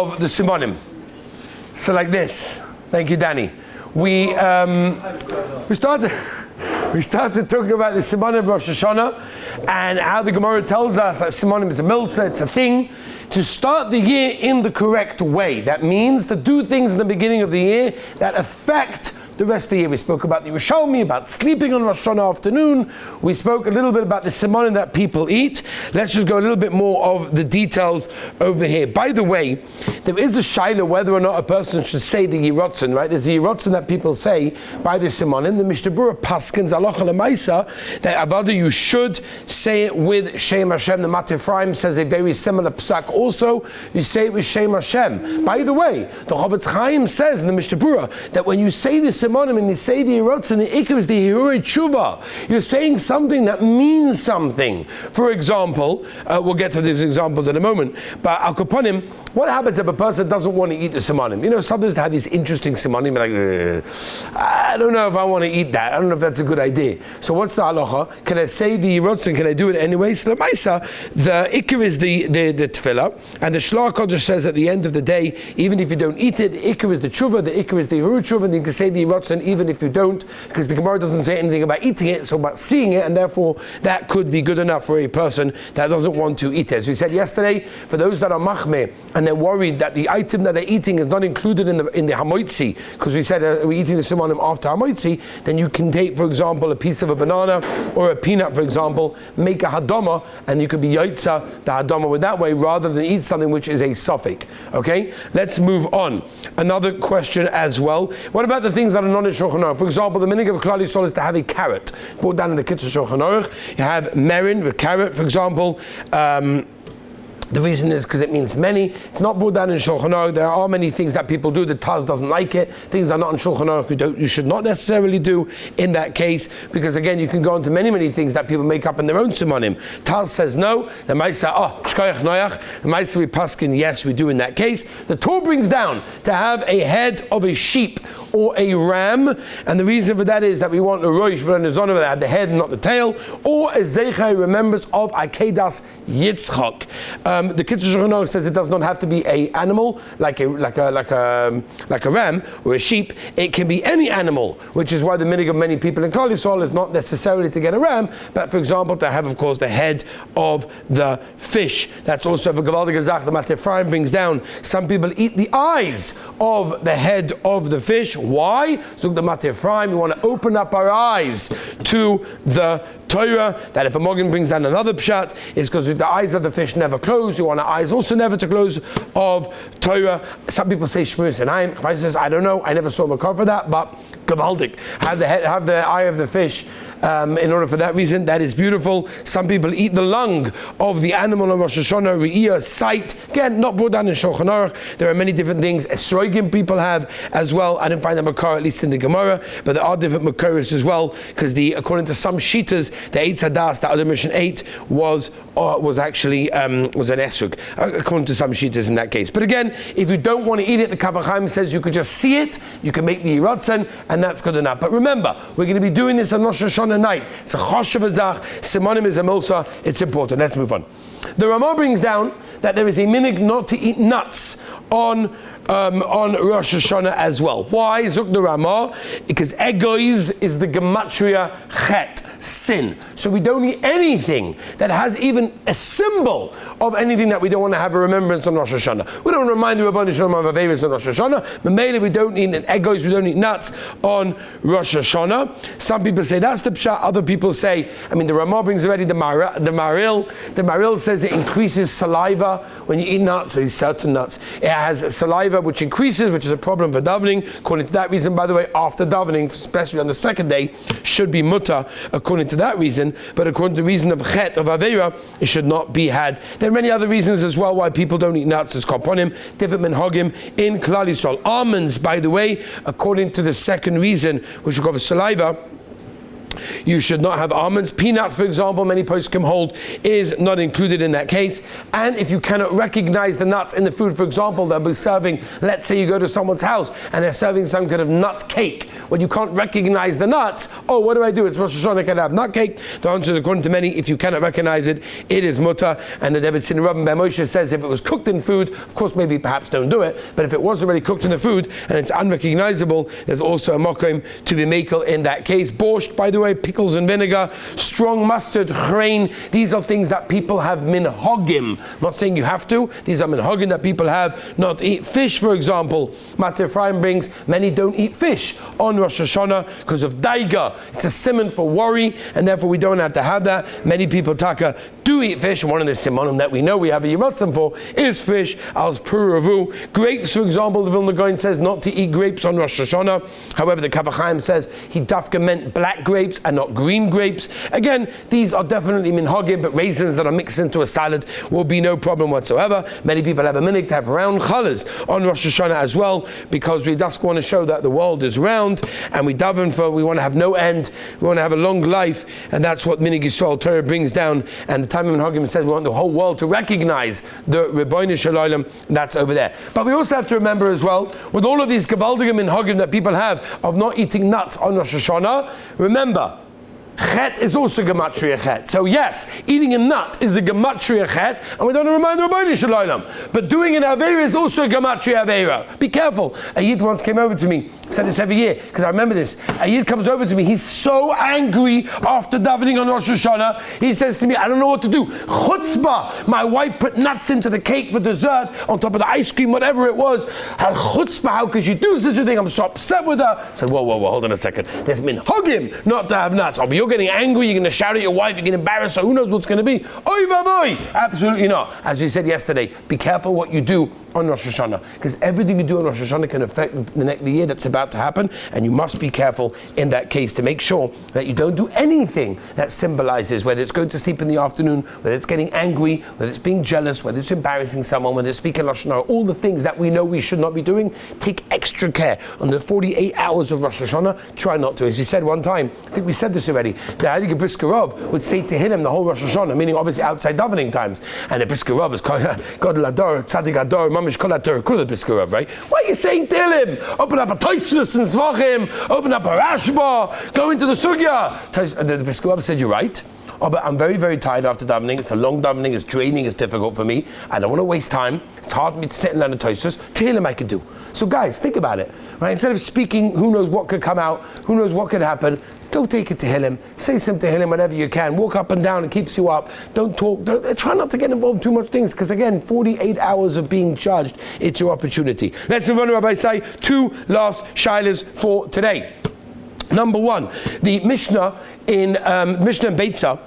of the Simonim. So like this. Thank you, Danny. We started talking about the Simonim of Rosh Hashanah and how the Gemara tells us that Simonim is a milsa, it's a thing to start the year in the correct way. That means to do things in the beginning of the year that affect the rest of the year. We spoke about the Yerushalmi, about sleeping on Rosh Hashanah afternoon. We spoke a little bit about the simonim that people eat. Let's just go a little bit more of the details over here. By the way, there is a shaila whether or not a person should say the Yirotzen, right? There's a Yirotzen that people say by the simonim. The Mishnah Berurah paskins halacha lemaisa that avada you should say it with Shem Hashem. The Mateh Ephraim says a very similar psak. Also, you say it with Shem Hashem. By the way, the Chofetz Chaim says in the Mishnah Berurah that when you say the Simonim and you say the Yirotzen, the Ikar is the Hiruri Tshuva. You're saying something that means something. For example, we'll get to these examples in a moment, but Al Kaponim, what happens if a person doesn't want to eat the Simonim? You know, sometimes they have these interesting Simonim, like, I don't know if I want to eat that. I don't know if that's a good idea. So what's the halacha? Can I say the Yirotzen? Can I do it anyway? So the Ikar is the Tefillah, and the Shlach Kodesh says at the end of the day, even if you don't eat it, the Ikar is the Tshuva, the Ikar is the Hiruri Tshuva, and you can say the Yirotzen even if you don't, because the Gemara doesn't say anything about eating it, so about seeing it, and therefore that could be good enough for a person that doesn't want to eat it. As we said yesterday, for those that are machmeh and they're worried that the item that they're eating is not included in the hamoitzi, because we said we're eating the simonim after hamoitzi, then you can take, for example, a piece of a banana or a peanut, for example, make a hadama, and you could be yaitza the hadama with that way, rather than eat something which is a suffix. Okay, let's move on. Another question as well. What about the things that are not in Shulchan Aruch? For example, the minig of Klal Yisrael is to have a carrot. Brought down in the Kitzur Shulchan Aruch, you have merin, the carrot, for example. The reason is because it means many. It's not brought down in Shulchan Aruch. There are many things that people do. The Taz doesn't like it. Things that are not in Shulchan Aruch you should not necessarily do in that case, because again, you can go into many things that people make up in their own simonim. Taz says no. The Maisa, shkoyach noyach. The Maisa we paskin, yes, we do in that case. The Torah brings down to have a head of a sheep or a ram, and the reason for that is that we want a Rosh that had the head and not the tail, or a Zeichai remembrance of Akedas Yitzchak. The Kitzur Shulchan Aruch says it does not have to be a animal like a ram or a sheep. It can be any animal, which is why the minig of many people in Klal Yisrael is not necessarily to get a ram, but for example to have, of course, the head of the fish. That's also a Gavaldig Azach. The Mateh Ephraim brings down. Some people eat the eyes of the head of the fish. Why? Zug the Mateh Ephraim, we want to open up our eyes to the Torah, that if a Mogen brings down another pshat, is because the eyes of the fish never close. You want our eyes also never to close of Torah. Some people say Shmiras and Ayim. Chai says, I don't know, I never saw Makar for that, but Gavaldik, have the eye of the fish. In order for that reason, that is beautiful. Some people eat the lung of the animal on Rosh Hashanah, Re'iyah, sight. Again, not brought down in Shulchan Aruch. There are many different things. Esrogim people have as well. I didn't find a Makar, at least in the Gemara, but there are different Makaris as well, because according to some Shitas, the Eitz Hadas, the other mission 8, was actually was an esrog, according to some Shitas in that case. But again, if you don't want to eat it, the Kaf HaChaim says you could just see it, you can make the Yirotzen, and that's good enough. But remember, we're going to be doing this on Rosh Hashanah night. It's a choshev azach. Simonim is a milsa. It's important. Let's move on. The Ramah brings down that there is a minig not to eat nuts on Rosh Hashanah as well. Why? Zuk the Ramah, because egois is the gematria chet, sin. So we don't eat anything that has even a symbol of anything that we don't want to have a remembrance on Rosh Hashanah. We don't remind the Rabbanu Shalom of Averis on Rosh Hashanah. But mainly we don't eat egois, we don't eat nuts on Rosh Hashanah. Some people say that's the pshat. Other people say, the Ramah brings already the Maril. The Maril says it increases saliva when you eat nuts, these certain nuts. It has saliva which increases, which is a problem for davening. According to that reason, by the way, after davening, especially on the second day, should be mutter according to that reason, but according to the reason of chet, of avera, it should not be had. There are many other reasons as well why people don't eat nuts, as komponim, different minhagim in Klal Yisrael. Almonds, by the way, according to the second reason, which we call saliva, You should not have almonds. Peanuts, for example, many poskim hold, is not included in that case. And if you cannot recognize the nuts in the food, for example, they'll be serving, let's say you go to someone's house and they're serving some kind of nut cake. When you can't recognize the nuts, oh, what do I do? It's Rosh Hashanah, can I have nut cake? The answer is, according to many, if you cannot recognize it, it is mutter. And the Debet Sin Rabban Ben Moshe says if it was cooked in food, of course, maybe perhaps don't do it, but if it was already cooked in the food and it's unrecognizable, there's also a mokim to be makel in that case. Borscht, by the way, pickles and vinegar, strong mustard, grain, these are things that people have minhagim. I'm not saying you have to, these are minhagim that people have not to eat. Fish, for example, Matir Ephraim brings, many don't eat fish on Rosh Hashanah because of daiga. It's a simon for worry, and therefore we don't have to have that. Many people, taka, do eat fish, and one of the simonim that we know we have a yiratzim for is fish, als puravu. Grapes, for example, the Vilna Gaon says not to eat grapes on Rosh Hashanah. However, the Kaf HaChaim says he dafka meant black grapes and not green grapes. Again, these are definitely minhagim, but raisins that are mixed into a salad will be no problem whatsoever. Many people have a minhag to have round challahs on Rosh Hashanah as well, because we just want to show that the world is round, and we daven for, we want to have no end, we want to have a long life, and that's what Minhag Yisrael Torah brings down. And the time of minhagim says we want the whole world to recognize the Rebbeinu Shalom, and that's over there. But we also have to remember as well, with all of these gavaldigim minhagim that people have of not eating nuts on Rosh Hashanah, remember, chet is also gematria chet. So yes, eating a nut is a gematria chet, and we don't remind the Rebbeinu Shalom. But doing an aveira is also a gematria aveira. Be careful. A yid once came over to me, said this every year, because I remember this. A yid comes over to me, he's so angry after davening on Rosh Hashanah, he says to me, I don't know what to do. Chutzpah, my wife put nuts into the cake for dessert, on top of the ice cream, whatever it was. Chutzpah, how could she do such a thing? I'm so upset with her. I said, whoa, hold on a second. There's minhagim not to have nuts. You're getting angry, you're going to shout at your wife, you're getting embarrassed, so who knows what's going to be? Oy vavoy! Absolutely not. As we said yesterday, be careful what you do on Rosh Hashanah, because everything you do on Rosh Hashanah can affect the year that's about to happen, and you must be careful in that case to make sure that you don't do anything that symbolizes, whether it's going to sleep in the afternoon, whether it's getting angry, whether it's being jealous, whether it's embarrassing someone, whether it's speaking Rosh Hashanah, all the things that we know we should not be doing. Take extra care. On the 48 hours of Rosh Hashanah, try not to. As we said one time, I think we said this already, the Heilige Brisker Rav would say Tehillim the whole Rosh Hashanah, meaning obviously outside davening times. And the Brisker Rav is God Lador, Tzadik Ador, Mamish Kol HaTorah, Kul Brisker Rav, right? Why are you saying Tehillim? Open up a Tosfos and Zvachim, open up a Rashba, go into the Sugya. The Brisker Rav said, you're right. Oh, but I'm very, very tired after davening. It's a long davening, it's draining, it's difficult for me. I don't want to waste time. It's hard for me to sit and learn the Tosfos. Tehillim I could do. So guys, think about it, right? Instead of speaking, who knows what could come out, who knows what could happen, go take it to Tehillim, say some Tehillim whenever you can, walk up and down, it keeps you up, don't talk, try not to get involved in too much things, because again, 48 hours of being judged, it's your opportunity. Let's move on to Rabbi Say, two last shilas for today. Number one, the Mishnah in Beitzah,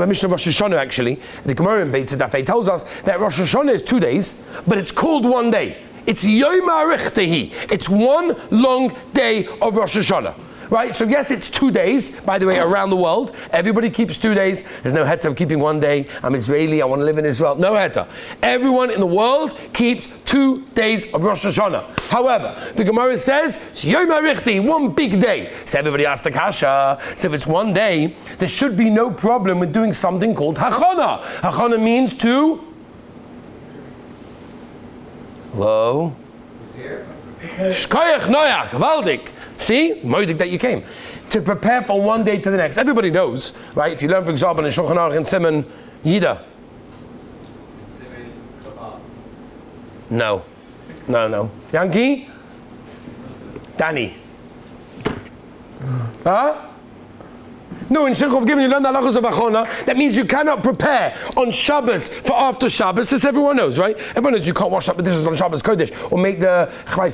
Mishnah Rosh Hashanah actually, the Gemara in Beitzah Daf tells us that Rosh Hashanah is 2 days, but it's called one day. It's Yom HaRichtehi. It's one long day of Rosh Hashanah. Right? So yes, it's 2 days, by the way, around the world. Everybody keeps 2 days. There's no heta of keeping 1 day. I'm Israeli, I want to live in Israel. No heta. Everyone in the world keeps 2 days of Rosh Hashanah. However, the Gemara says, Yom HaRichti, one big day. So everybody asks the kasha. So if it's 1 day, there should be no problem with doing something called Hashana. Hashana means to... Hello? Shkoyach Noach, Valdik. See? Moedik that you came. To prepare from 1 day to the next. Everybody knows, right? If you learn, for example, in Shulchan Aruch and Simon Yida. No. Yankee? Danny? Huh? No, in Shulchan Aruch, you learn the halachos of Hashana. That means you cannot prepare on Shabbos for after Shabbos. This everyone knows, right? Everyone knows you can't wash up the dishes on Shabbos Kodesh, or make the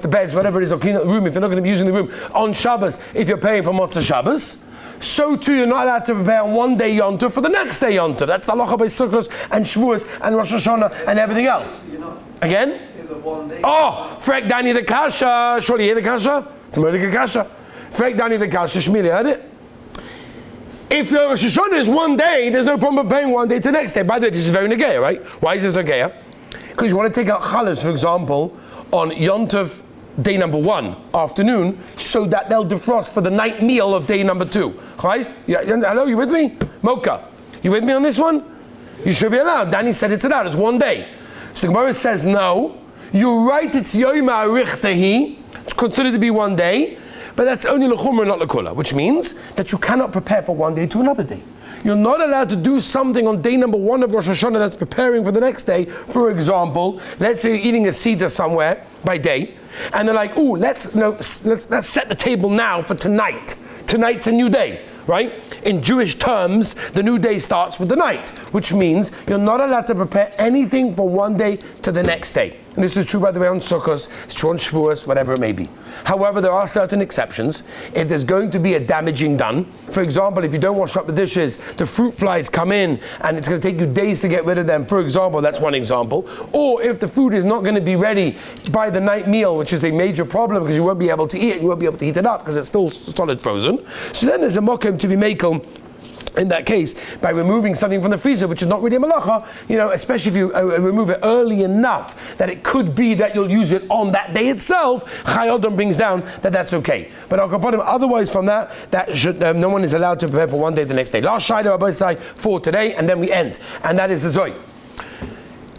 beds, whatever it is, or clean up the room if you're not going to be using the room on Shabbos if you're paying for Motzah Shabbos. So too, you're not allowed to prepare on 1 day Yom Tov for the next day Yom Tov. That's the halacha by Sukkos and Shavuos and Rosh Hashanah and everything else. Again? Oh, Frek Dani the Kasha. Surely you hear the Kasha? It's a Mordecai Kasha. Frek Dani the Kasha. Shmili heard it? If the Rosh Hashanah is 1 day, there's no problem paying 1 day to the next day. By the way, this is very negaya, right? Why is this negaya? Because you want to take out chalas, for example, on Yom Tov day number 1, afternoon, so that they'll defrost for the night meal of day number 2. Hello, you with me? Mocha, you with me on this one? You should be allowed. Danny said it's allowed. It's 1 day. So the Gemara says no. You're right. It's yoyma richtahi. It's considered to be 1 day, but that's only l'chumra, not l'kula, which means that you cannot prepare for 1 day to another day. You're not allowed to do something on day number 1 of Rosh Hashanah that's preparing for the next day. For example, let's say you're eating a seder somewhere by day, and they're like, "Ooh, let's set the table now for tonight. Tonight's a new day." Right? In Jewish terms, the new day starts with the night, which means you're not allowed to prepare anything from 1 day to the next day. And this is true, by the way, on Sukkot, it's true on Shavuos, whatever it may be. However, there are certain exceptions. If there's going to be a damaging done, for example, if you don't wash up the dishes, the fruit flies come in, and it's going to take you days to get rid of them, for example, that's one example. Or if the food is not going to be ready by the night meal, which is a major problem because you won't be able to eat it, you won't be able to heat it up because it's still solid frozen. So then there's a mokum to be makel in that case by removing something from the freezer, which is not really a malacha, especially if you remove it early enough that it could be that you'll use it on that day itself. Chai Adam brings down that that's okay. But otherwise from that should, no one is allowed to prepare for 1 day the next day. Last shayla Rabbi say for today, and then we end. And that is the Zoy.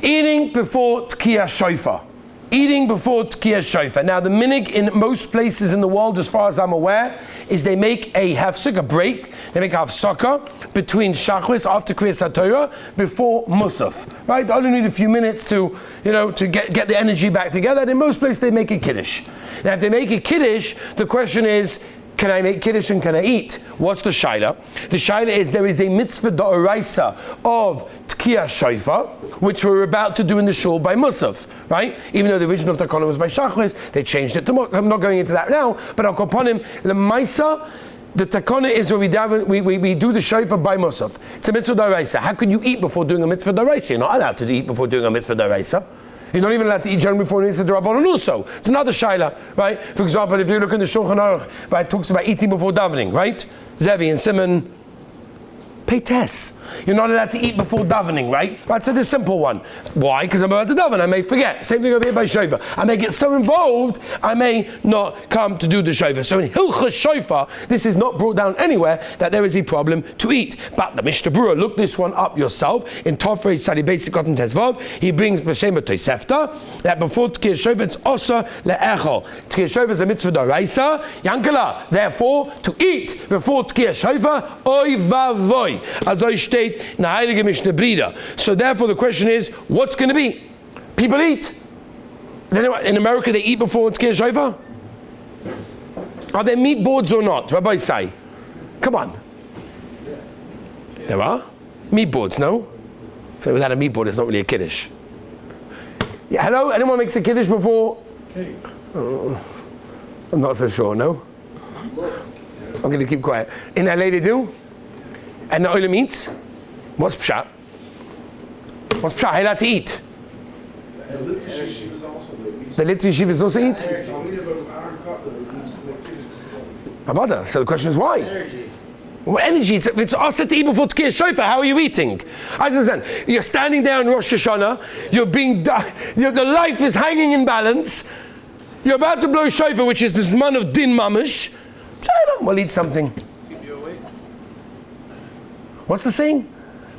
Eating before Tkiyah Shofar. Eating before Tkiyah Shofar. Now the minig in most places in the world, as far as I'm aware, is they make a hafsuk, a break. They make a hafsaka between shachris after Kriyas HaTorah before Musaf. Right? They only need a few minutes to get the energy back together. And in most places they make a kiddush. Now if they make a kiddush, the question is, can I make kiddush and can I eat? What's the shaila? The shaila is there is a mitzvah da'oraisa of Tkiyah Shofar, which we're about to do in the shul by Musaf, right? Even though the original takana was by Shachris, they changed it to Musaf. I'm not going into that now, but I'll upon him, Lemaisa, the takana is where we do the shofar by Musaf. It's a mitzvah da'oraisa. How can you eat before doing a mitzvah da'oraisa? You're not allowed to eat before doing a mitzvah da'oraisa. You're not even allowed to eat generally before it's a D'Rabbanan also. It's another shaila, right? For example, if you look in the Shulchan Aruch, right, it talks about eating before davening, right? Zevi and Simon Peites. You're not allowed to eat before davening, right? Right, so the simple one. Why? Because I'm about to daven, I may forget. Same thing over here by shofar. I may get so involved, I may not come to do the shofar. So in Hilchos Shofar, this is not brought down anywhere that there is a problem to eat. But the Mishnah Berurah, look this one up yourself. In Tofrei Sadi Basic Cotton Tezvav, he brings B'Shem Tosefta that before Tkiyah Shofar it's osa le'echol. Tkiyah Shofar is a mitzvah d'oraisa. Yankala, therefore, to eat before Tkiyah Shofar, oy vavoy. As I state, so therefore the question is, what's going to be? People eat. In America they eat before Tkiyah Shofar? Are there meat boards or not? Rabbi say. Come on. There are? Meat boards, no? So without a meat board it's not really a kiddush. Yeah, hello? Anyone makes a kiddush before? I'm not so sure, no? I'm going to keep quiet. In LA they do? And the oilam eats? What's pshat? What's pshat? How are you allowed to eat? The Litvi Shivas also eat? Avada. So the question is why? Energy. Well, energy. It's also to eat before Tkiyah Shofar. How are you eating? I understand. You're standing there in Rosh Hashana. The life is hanging in balance. You're about to blow Shofar, which is the Zman of Din Mamish. So we'll eat something. What's the saying?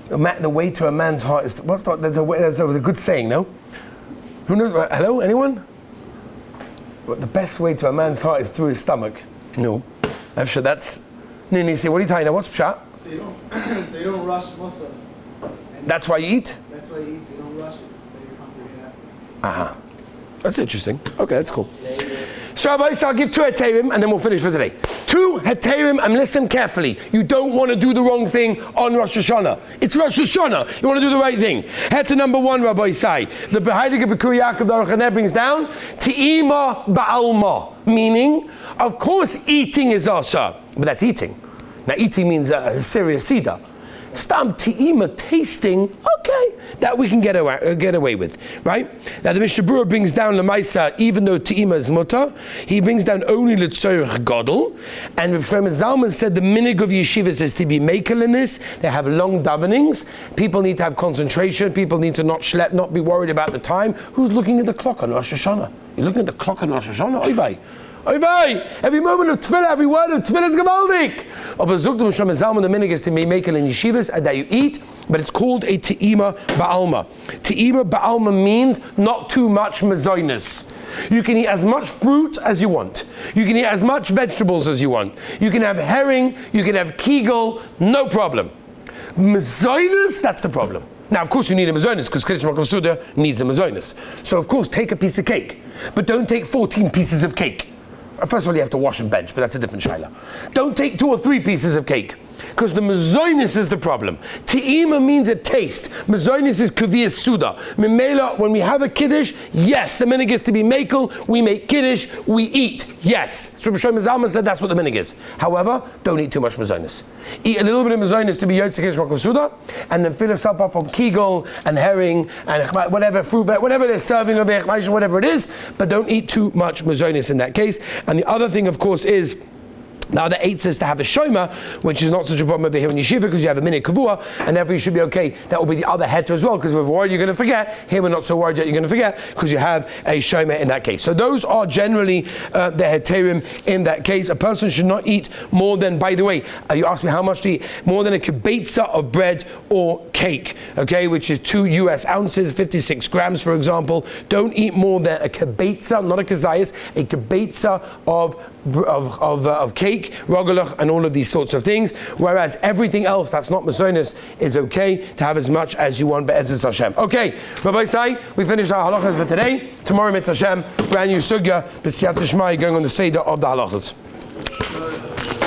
The way to a man's heart is... There's a good saying, no? Who knows? Hello? Anyone? The best way to a man's heart is through his stomach. No. I'm sure that's... Nini, say, what are you talking about? What's pshat? So you don't rush muscle. That's why you eat? That's why you eat, so you don't rush it. Then you're hungry after. Uh-huh. That's interesting. Okay, that's cool. So I'll give 2 heterim and then we'll finish for today. 2 heterim, and listen carefully. You don't want to do the wrong thing on Rosh Hashanah. It's Rosh Hashanah. You want to do the right thing. Heter number 1, Rabbi Isai. The Heilige Bekur Yaakov the Aruch HaNer brings down, Te'ima ba'alma. Meaning, of course eating is asa. But that's eating. Now eating means a serious seder. Stam te'ima, tasting, okay, that we can get away with, right? Now the Mishnah Berurah brings down Lamaisa, even though te'ima is mutar, he brings down only l'tzorech gadol, and Reb Shlomo Zalman said the minig of yeshivas is to be makel in this. They have long davenings. People need to have concentration. People need to not be worried about the time. Who's looking at the clock on Rosh Hashana? You're looking at the clock on Rosh Hashana? Oy vey. Every moment of tefillah, every word of tefillah is gewaldig. Aber zog dem Shlomo Zalman, the minig is to be makel in yeshivas and that you eat, but it's called a te'ima ba'alma. Te'ima ba'alma means not too much mazoinus. You can eat as much fruit as you want. You can eat as much vegetables as you want. You can have herring, you can have kegel, no problem. Mazoinus, that's the problem. Now, of course, you need a mazonis because Kiddush Makom Suda needs a mazonis. So, of course, take a piece of cake, but don't take 14 pieces of cake. First of all, you have to wash and bench, but that's a different shaila. Don't take 2 or 3 pieces of cake, because the mazonis is the problem. Te'ima means a taste. Mazonis is kaviyas suda. Memela, when we have a kiddush, yes, the minig is to be makel. We make kiddush, we eat. Yes. So Reb Shlomo Zalman said that's what the minig is. However, don't eat too much mazonis. Eat a little bit of mazonis to be yotze kiddush makom suda, and then fill yourself up from kegel and herring and whatever fruit, whatever they're serving over there, whatever it is. But don't eat too much mazonis in that case. And the other thing, of course, is now the 8 says to have a shoma, which is not such a problem over here in yeshiva because you have a minute kavua, and therefore you should be okay. That will be the other heter as well, because we're worried you're going to forget. Here we're not so worried that you're going to forget because you have a shoma in that case. So those are generally the heterim in that case. A person should not eat more than, by the way, you asked me how much to eat, more than a kibetza of bread or cake, okay, which is 2 US ounces, 56 grams, for example. Don't eat more than a kibetza, not a kazayas, a kibetza of cake, rogalach, and all of these sorts of things. Whereas everything else that's not mazonis is okay to have as much as you want. Be'ezus Hashem. Okay, Rabbi Sai, we finished our halachas for today. Tomorrow, Mitzvah Hashem, brand new sugya, b'siyat Shmai, going on the seder of the halachas.